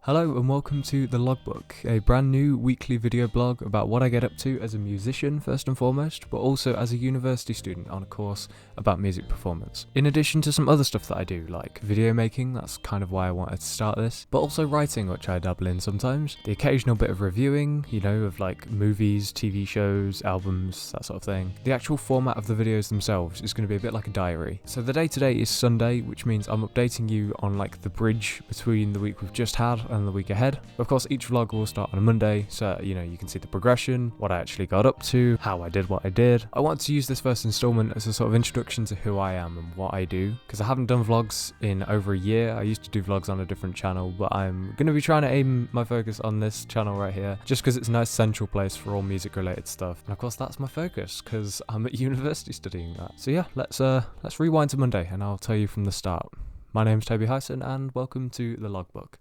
Hello and welcome to The Logbook, a brand new weekly video blog about what I get up to as a musician first and foremost, but also as a university student on a course about music performance. In addition to some other stuff that I do, like video making, that's kind of why I wanted to start this, but also writing, which I dabble in sometimes, the occasional bit of reviewing, of like movies, TV shows, albums, that sort of thing. The actual format of the videos themselves is going to be a bit like a diary. So the day today is Sunday, which means I'm updating you on like the bridge between the week we've just had and the week ahead. Of course, each vlog will start on a Monday, so you can see the progression, what I actually got up to, how I did what I did. I want to use this first installment as a sort of introduction to who I am and what I do, because I haven't done vlogs in over a year. I used to do vlogs on a different channel, but I'm going to be trying to aim my focus on this channel right here, just because it's a nice central place for all music related stuff. And of course that's my focus, because I'm at university studying that. So yeah, let's rewind to Monday and I'll tell you from the start. My name's Toby Hyson and welcome to The Logbook.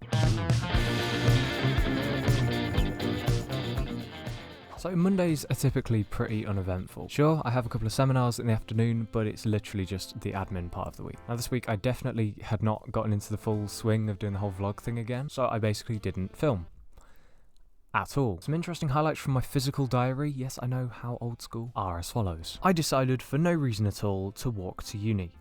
So Mondays are typically pretty uneventful. Sure, I have a couple of seminars in the afternoon, but it's literally just the admin part of the week. Now this week I definitely had not gotten into the full swing of doing the whole vlog thing again, so I basically didn't film. At all. Some interesting highlights from my physical diary, yes I know how old school, are as follows. I decided for no reason at all to walk to uni.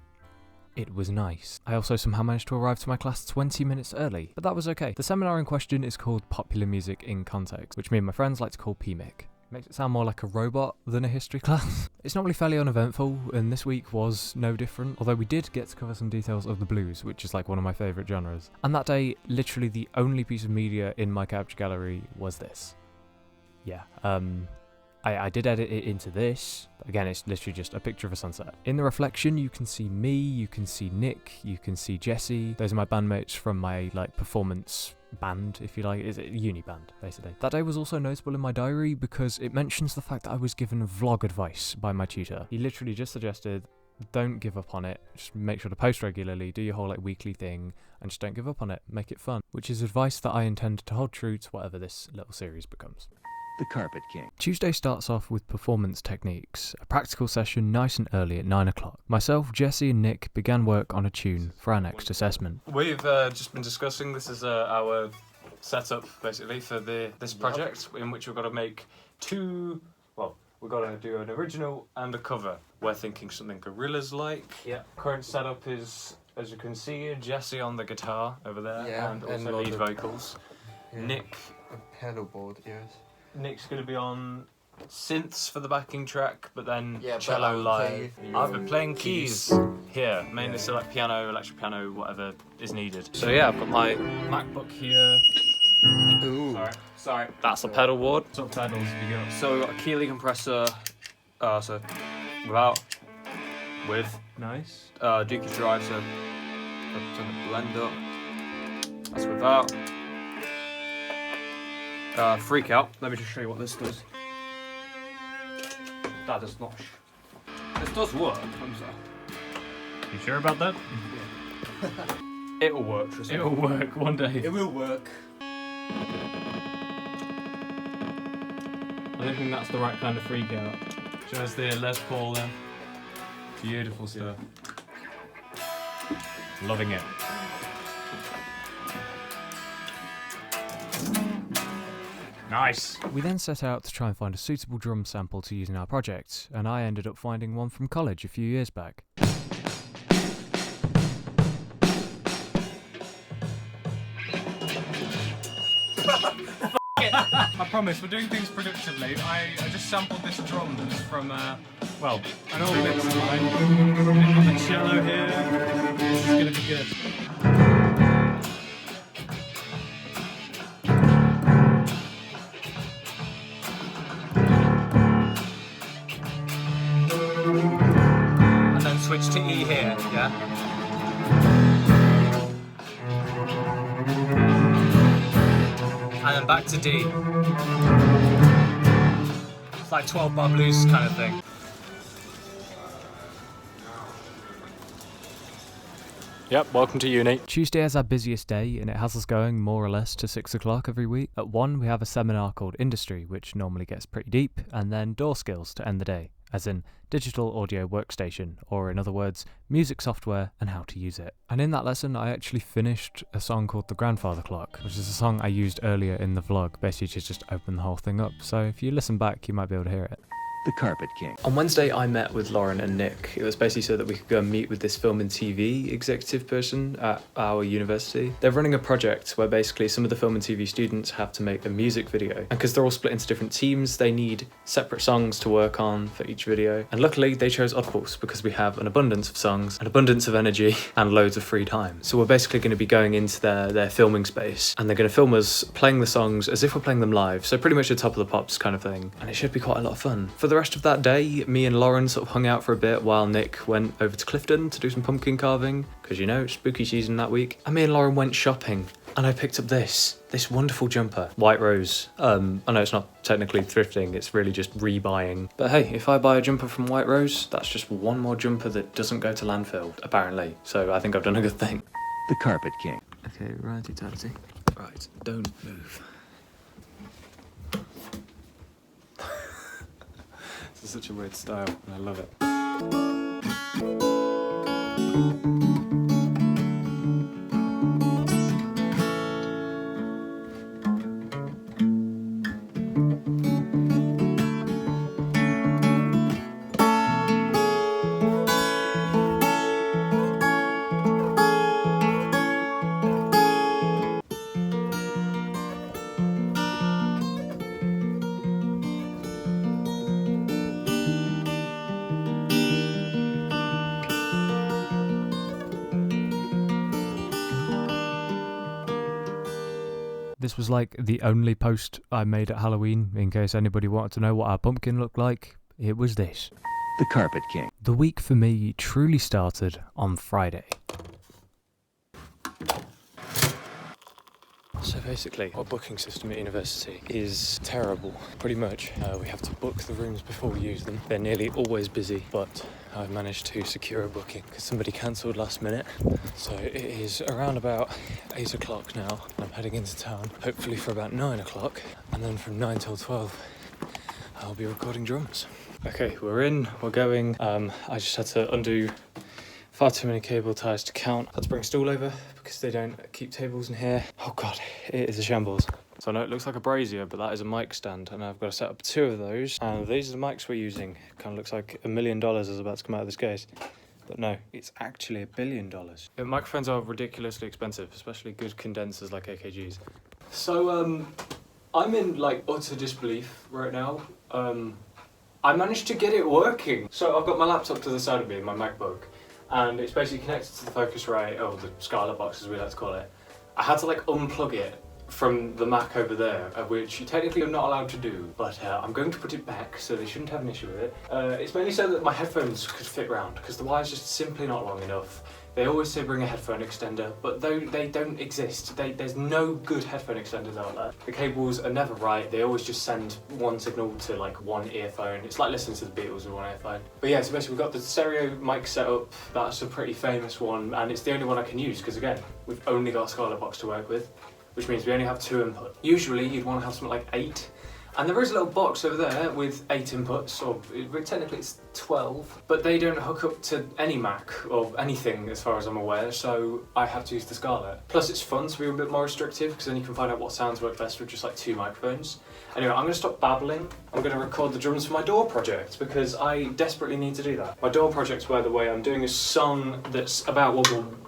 It was nice. I also somehow managed to arrive to my class 20 minutes early, but that was okay. The seminar in question is called Popular Music in Context, which me and my friends like to call PMIC. Makes it sound more like a robot than a history class. It's normally fairly uneventful, and this week was no different, although we did get to cover some details of the blues, which is like one of my favourite genres. And that day, literally the only piece of media in my capture gallery was this. Yeah, I did edit it into this. Again, it's literally just a picture of a sunset. In the reflection, you can see me, you can see Nick, you can see Jesse. Those are my bandmates from my performance band, if you like. It's a uni band, basically. That day was also notable in my diary because it mentions the fact that I was given vlog advice by my tutor. He literally just suggested, don't give up on it, just make sure to post regularly, do your whole weekly thing, and just don't give up on it, make it fun. Which is advice that I intend to hold true to whatever this little series becomes. The Carpet King. Tuesday starts off with performance techniques, a practical session nice and early at 9 o'clock. Myself, Jesse and Nick began work on a tune for our next assessment. We've just been discussing, this is our setup basically for this project, in which we've got to make we've got to do an original and a cover. We're thinking something Gorillaz-like. Yeah. Current setup is, as you can see, Jesse on the guitar over there, and also lead vocals. Yeah. Nick. A pedal board, yes. Nick's going to be on synths for the backing track, but then cello live. I've been playing keys here, mainly so like piano, electric piano, whatever is needed. So yeah, I've got my MacBook here. Ooh. Sorry. That's a pedal board. Subtitles if you go. So we've got a Keeley compressor, so without, with. Nice. Dookie drive, so turn the blend up. That's without. Freak out. Let me just show you what this does. That does not. This does work. You sure about that? Yeah. It'll work. Trust me. It'll work one day. It will work. I don't think that's the right kind of freak out. Show us the Les Paul then. Beautiful stuff. Loving it. Nice! We then set out to try and find a suitable drum sample to use in our project, and I ended up finding one from college a few years back. I promise, we're doing things productively. I just sampled this drum that's from, an old mix of mine. I've got the cello here. This is going to be good. Switch to E here, yeah? And then back to D. It's like 12 bar blues kind of thing. Yep, welcome to uni. Tuesday is our busiest day and it has us going more or less to 6 o'clock every week. At 1 we have a seminar called Industry, which normally gets pretty deep, and then Door Skills to end the day. as in digital audio workstation, or in other words, music software and how to use it. And in that lesson, I actually finished a song called The Grandfather Clock, which is a song I used earlier in the vlog, basically to just open the whole thing up. So if you listen back, you might be able to hear it. The Carpet King. On Wednesday, I met with Lauren and Nick. It was basically so that we could go and meet with this film and TV executive person at our university. They're running a project where basically some of the film and TV students have to make a music video. And because they're all split into different teams, they need separate songs to work on for each video. And luckily, they chose Oddballs because we have an abundance of songs, an abundance of energy, and loads of free time. So we're basically going to be going into their filming space, and they're going to film us playing the songs as if we're playing them live. So pretty much a top of the pops kind of thing. And it should be quite a lot of fun. For the rest of that day, me and Lauren sort of hung out for a bit while Nick went over to Clifton to do some pumpkin carving, because you know, it's spooky season that week. And me and Lauren went shopping, and I picked up this wonderful jumper, White Rose. I know it's not technically thrifting, it's really just rebuying. But hey, if I buy a jumper from White Rose, that's just one more jumper that doesn't go to landfill, apparently. So I think I've done a good thing. The Carpet King. Okay, righty-tighty. Right, don't move. This is such a weird style, and I love it. This was like the only post I made at Halloween, in case anybody wanted to know what our pumpkin looked like. It was this. The Carpet King. The week for me truly started on Friday. So basically, our booking system at university is terrible. Pretty much, we have to book the rooms before we use them. They're nearly always busy, but I've managed to secure a booking because somebody cancelled last minute. So it is around about 8 o'clock now, and I'm heading into town, hopefully for about 9 o'clock. And then from 9 till 12, I'll be recording drums. Okay, we're in, we're going. I just had to undo far too many cable ties to count. Had to bring a stool over because they don't keep tables in here. Oh God, it is a shambles. So I know it looks like a brazier, but that is a mic stand, and I've got to set up 2 of those. And these are the mics we're using. It kind of looks like $1 million is about to come out of this case. But no, it's actually $1 billion. Microphones are ridiculously expensive, especially good condensers like AKGs. So I'm in like utter disbelief right now. I managed to get it working. So I've got my laptop to the side of me, my MacBook, and it's basically connected to the Focusrite, or the Scarlett box as we like to call it. I had to like unplug it from the Mac over there, which you technically are not allowed to do, but I'm going to put it back so they shouldn't have an issue with it. It's mainly so that my headphones could fit round, because the wire's just simply not long enough. They always say bring a headphone extender, but they don't exist. There's no good headphone extenders out there. The cables are never right. They always just send one signal to like one earphone. It's like listening to the Beatles with one earphone. But yeah, so basically we've got the stereo mic set up. That's a pretty famous one, and it's the only one I can use, because again, we've only got a Scarlett box to work with, which means we only have 2 input. Usually you'd want to have something like 8. And there is a little box over there with 8 inputs, or technically it's 12, but they don't hook up to any Mac or anything as far as I'm aware, so I have to use the Scarlett. Plus it's fun to be a bit more restrictive, because then you can find out what sounds work best with just like 2 microphones. Anyway, I'm going to stop babbling. I'm going to record the drums for my door project, because I desperately need to do that. My door project, by the way, I'm doing a song that's about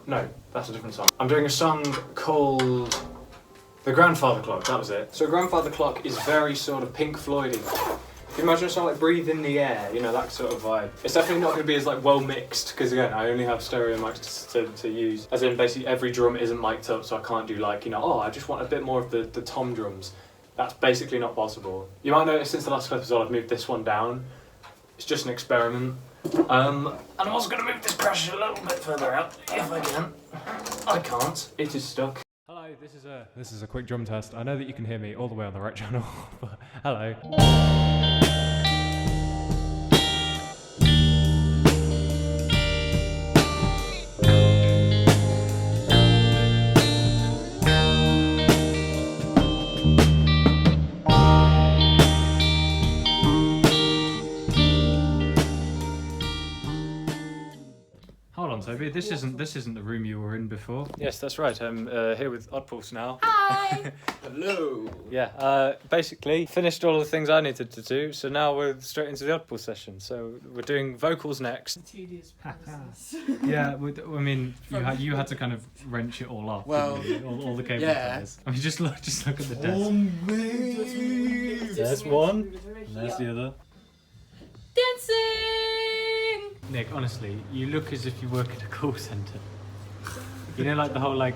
no, that's a different song. I'm doing a song called The Grandfather Clock, that was it. So Grandfather Clock is very sort of Pink Floydy. If you imagine a song like Breathe in the Air, you know, that sort of vibe. It's definitely not going to be as like well mixed, because again, I only have stereo mics to use. As in basically every drum isn't mic'd up, so I can't do like, you know, oh, I just want a bit more of the tom drums. That's basically not possible. You might notice since the last clip as well, I've moved this one down. It's just an experiment. And I'm also going to move this crash a little bit further out, if I can. I can't, it is stuck. Hello, this is a quick drum test. I know that you can hear me all the way on the right channel, but hello. Toby. This isn't the room you were in before. Yes, that's right. I'm here with Oddpulse now. Hi! Hello. Yeah, basically finished all the things I needed to do, so now we're straight into the Oddpulse session. So we're doing vocals next. Tedious process. Yeah, I mean, you had to kind of wrench it all off. Well, didn't you? all the cable yeah. ties. I mean, just look at the desk. There's one, and there's the other. Dancing! Nick, honestly, you look as if you work at a call centre. You know, like the whole oh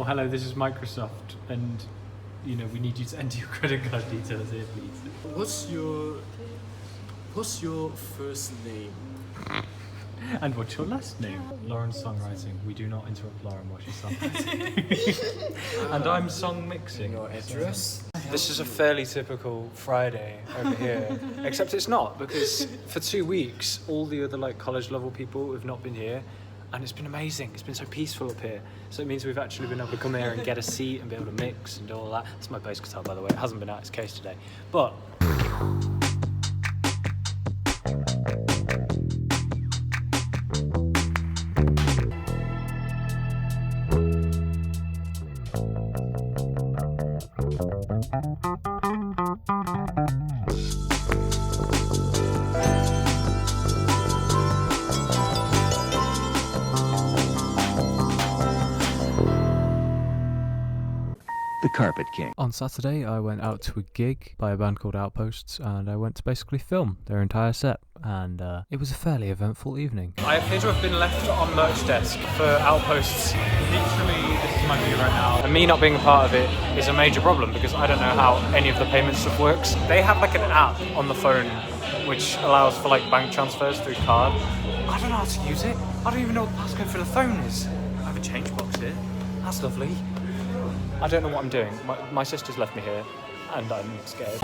hello, this is Microsoft, and we need you to enter your credit card details here, please. What's your first name? And what's your last name? Lauren's songwriting. We do not interrupt Lauren while she's songwriting. And I'm song mixing. Your address? This is a fairly typical Friday over here, except it's not, because for 2 weeks all the other college level people have not been here, and it's been amazing. It's been so peaceful up here, so it means we've actually been able to come here and get a seat and be able to mix and do all that. That's my bass guitar, by the way. It hasn't been out its case today, but The Carpet King. On Saturday, I went out to a gig by a band called Outposts, and I went to basically film their entire set, and it was a fairly eventful evening. I appear to have been left on merch desk for Outposts. Literally, this is my view right now. And me not being a part of it is a major problem because I don't know how any of the payment stuff works. They have an app on the phone which allows for bank transfers through card. I don't know how to use it. I don't even know what the passcode for the phone is. I have a change box here. That's lovely. I don't know what I'm doing. My sister's left me here and I'm scared.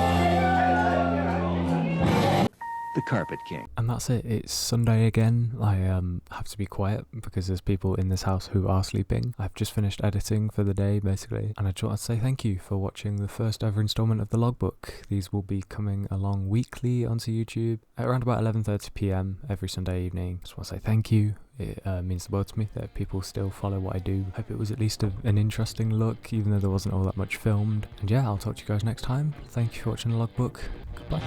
The Carpet King. And that's it. It's Sunday again. I have to be quiet because there's people in this house who are sleeping. I've just finished editing for the day, basically. And I just want to say thank you for watching the first ever installment of the Logbook. These will be coming along weekly onto YouTube at around about 11:30 p.m. every Sunday evening. Just want to say thank you. It means the world to me that people still follow what I do. Hope it was at least an interesting look, even though there wasn't all that much filmed. And yeah, I'll talk to you guys next time. Thank you for watching the Logbook. Goodbye.